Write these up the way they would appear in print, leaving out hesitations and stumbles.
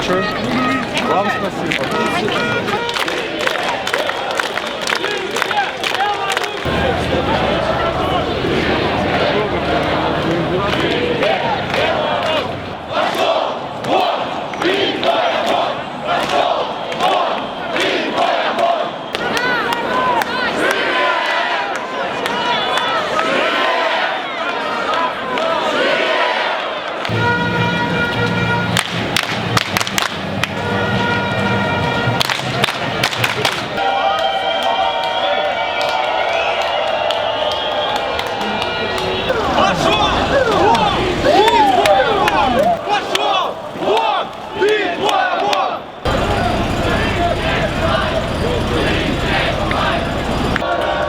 большое. Вам спасибо.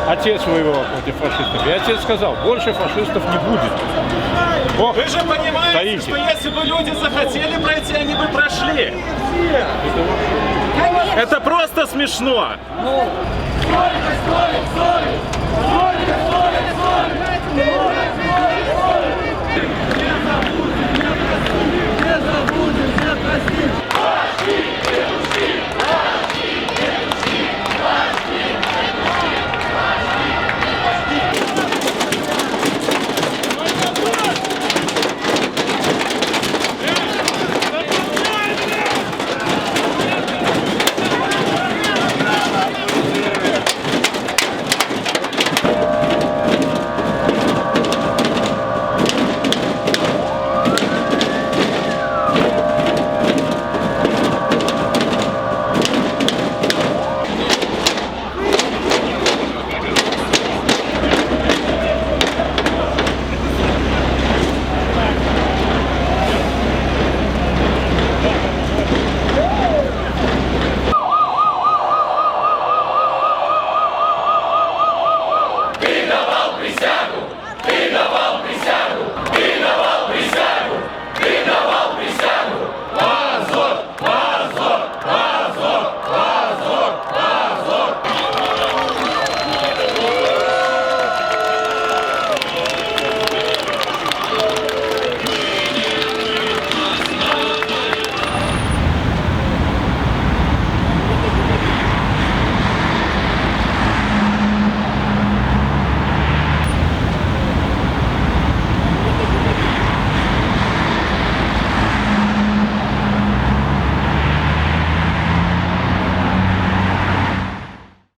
Отец воевал против фашистов. И отец сказал, больше фашистов не будет. О, Вы же понимаете, стоите. что если бы люди захотели пройти, они бы прошли. Это просто смешно. Сколько стоит?